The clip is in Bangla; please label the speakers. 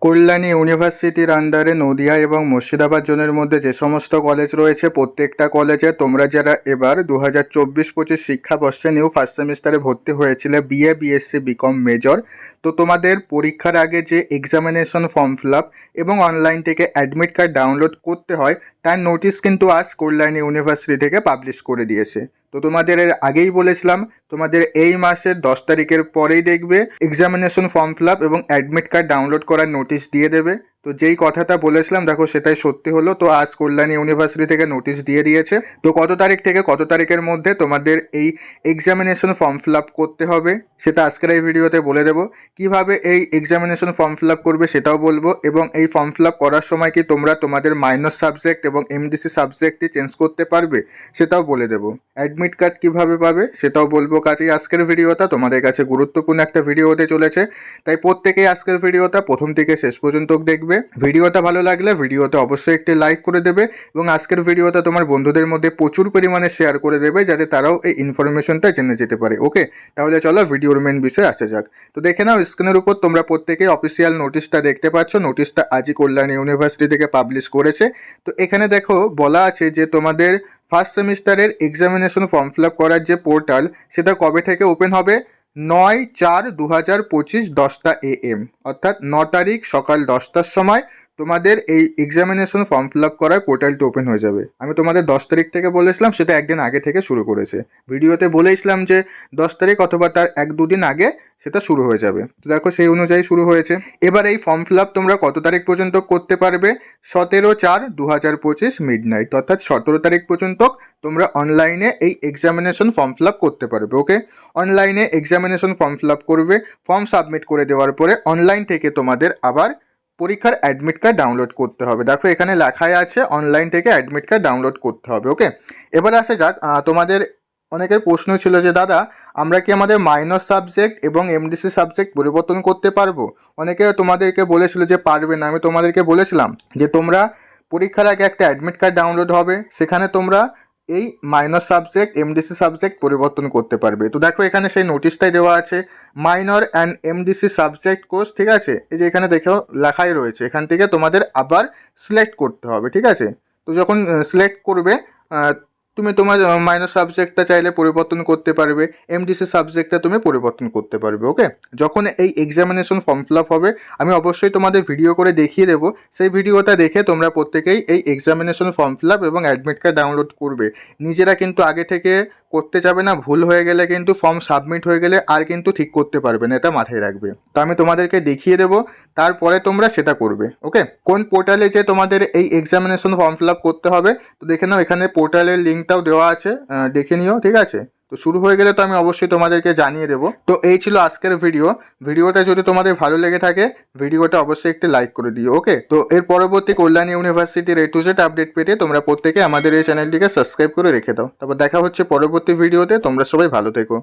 Speaker 1: কল্যাণী ইউনিভার্সিটির আন্ডারে নদিয়া এবং মুর্শিদাবাদ জোনের মধ্যে যে সমস্ত কলেজ রয়েছে প্রত্যেকটা কলেজে তোমরা যারা এবার 2024-25 শিক্ষাবর্ষে নিউ ফার্স্ট সেমিস্টারে ভর্তি হয়েছিলে বিএ বিএসসি বিকম মেজর, তো তোমাদের পরীক্ষার আগে যে এক্সামিনেশন ফর্ম ফিল আপ এবং অনলাইন থেকে অ্যাডমিট কার্ড ডাউনলোড করতে হয় তার নোটিশ কিন্তু আজ কল্যাণী ইউনিভার্সিটি থেকে পাবলিশ করে দিয়েছে। তো তোমাদের এর আগেই বলেছিলাম তোমাদের এই মাসের 10 তারিখের পরেই দেখবে এক্সামিনেশন ফর্ম ফিল আপ এবং অ্যাডমিট কার্ড ডাউনলোড করার নোটিশ দিয়ে দেবে। তো যেই কথাটা বলেছিলাম দেখো সেটাই সত্যি হলো। তো আজ কল্যাণী ইউনিভার্সিটি থেকে নোটিশ দিয়ে দিয়েছে। তো কত তারিখ থেকে কত তারিখের মধ্যে তোমাদের এই এক্সামিনেশন ফর্ম ফিল আপ করতে হবে সেটা আজকের এই ভিডিওতে বলে দেবো। কিভাবে এই এক্সামিনেশন ফর্ম ফিল আপ করবে সেটাও বলবো, এবং এই ফর্ম ফিল আপ করার সময় কি তোমরা তোমাদের মাইনর সাবজেক্ট এবং এমডিসি সাবজেক্টটি চেঞ্জ করতে পারবে সেটাও বলে দেবো। অ্যাডমিট কার্ড কীভাবে পাবে সেটাও বলবো। কাজেই আজকের ভিডিওটা তোমাদের কাছে গুরুত্বপূর্ণ একটা ভিডিও হতে চলেছে, তাই প্রত্যেকেই আজকের ভিডিওটা প্রথম থেকে শেষ পর্যন্ত দেখবে। ভিডিওটা ভালো লাগলে ভিডিওতে অবশ্যই একটি লাইক করে দেবে এবং আজকের ভিডিওটা তোমার বন্ধুদের মধ্যে প্রচুর পরিমাণে শেয়ার করে দেবে যাতে তারাও এই ইনফরমেশনটা জেনে যেতে পারে। ওকে, তাহলে চলো ভিডিওর মেন বিষয়ে আসা যাক। তো দেখে নাও স্ক্রিনের উপর তোমরা প্রত্যেকেই অফিসিয়াল নোটিশটা দেখতে পাচ্ছ। নোটিশটা আজই কল্যাণী ইউনিভার্সিটি থেকে পাবলিশ করেছে। তো এখানে দেখো বলা আছে যে তোমাদের ফার্স্ট সেমিস্টারের এক্সামিনেশন ফর্ম ফিল আপ করার যে পোর্টাল সেটা কবে থেকে ওপেন হবে? 9/4/2025 10টা AM, অর্থাৎ 9 তারিখ সকাল 10টার সময় তোমাদের এই এক্সামিনেশন ফর্ম ফিল আপ করার পোর্টালটি ওপেন হয়ে যাবে। আমি তোমাদের 10 তারিখ থেকে বলেছিলাম, সেটা একদিন আগে থেকে শুরু করেছে। ভিডিওতে বলেছিলাম যে 10 তারিখ অথবা তার 1-2 দিন আগে সেটা শুরু হয়ে যাবে। তো দেখো সেই অনুযায়ী শুরু হয়েছে। এবার এই ফর্ম ফিল আপ তোমরা কত তারিখ পর্যন্ত করতে পারবে? 17/4/2025 মিডনাইট, অর্থাৎ 17 তারিখ পর্যন্ত তোমরা অনলাইনে এই এক্সামিনেশন ফর্ম ফিল আপ করতে পারবে। ওকে, অনলাইনে এক্সামিনেশন ফর্ম ফিল আপ করবে। ফর্ম সাবমিট করে দেওয়ার পরে অনলাইন থেকে তোমাদের আবার পরীক্ষার অ্যাডমিট কার্ড ডাউনলোড করতে হবে। দেখো এখানে লেখাই আছে অনলাইন থেকে অ্যাডমিট কার্ড ডাউনলোড করতে হবে। ওকে, এবার আসা যাক, তোমাদের অনেকের প্রশ্ন ছিল যে দাদা আমরা কি আমাদের মাইনর সাবজেক্ট এবং এমডিসি সাবজেক্ট পরিবর্তন করতে পারবো? অনেকে তোমাদেরকে বলেছিল যে পারবে না। আমি তোমাদেরকে বলেছিলাম যে তোমরা পরীক্ষার আগে একটা অ্যাডমিট কার্ড ডাউনলোড হবে, সেখানে তোমরা এই মাইনর সাবজেক্ট এমডিসি সাবজেক্ট পরিবর্তন করতে পারবে। তো দেখো এখানে সেই নোটিশটাই দেওয়া আছে, minor and MDC subject course, ঠিক আছে? এই যে এখানে দেখো লেখাই রয়েছে, এখান থেকে তোমাদের আবার সিলেক্ট করতে হবে, ঠিক আছে? তো যখন সিলেক্ট করবে তুমি তোমার মাইনর সাবজেক্টটা চাইলে পরিবর্তন করতে পারবে, এমডিসি সাবজেক্টটা তুমি পরিবর্তন করতে পারবে। ওকে, যখন এই এক্সামিনেশন ফর্ম ফিল আপ হবে আমি অবশ্যই তোমাদের ভিডিও করে দেখিয়ে দেবো। সেই ভিডিওটা দেখে তোমরা প্রত্যেকেই এই এক্সামিনেশন ফর্ম ফিল আপ এবং অ্যাডমিট কার্ড ডাউনলোড করবে। নিজেরা কিন্তু আগে থেকে করতে যাবে না, ভুল হয়ে গেলে কিন্তু ফর্ম সাবমিট হয়ে গেলে আর কিন্তু ঠিক করতে পারবে না, এটা মাথায় রাখবে। তো আমি তোমাদেরকে দেখিয়ে দেবো, তারপরে তোমরা সেটা করবে। ওকে, কোন পোর্টালে যে তোমাদের এই এক্সামিনেশন ফর্ম ফিল আপ করতে হবে তো দেখে নাও, এখানে পোর্টালের লিঙ্কটাও দেওয়া আছে, দেখে নিও, ঠিক আছে? তো শুরু হয়ে গেলে তো আমি অবশ্যই তোমাদেরকে জানিয়ে দেবো। তো এই ছিল আজকের ভিডিওটা যদি তোমাদের ভালো লেগে থাকে ভিডিওটা অবশ্যই একটি লাইক করে দিও। ওকে, তো এর পরবর্তী কল্যাণী ইউনিভার্সিটির A to Z আপডেট পেতে তোমরা প্রত্যেকে আমাদের এই চ্যানেলটিকে সাবস্ক্রাইব করে রেখে দাও। তারপর দেখা হচ্ছে পরবর্তী ভিডিওতে। তোমরা সবাই ভালো থেকো।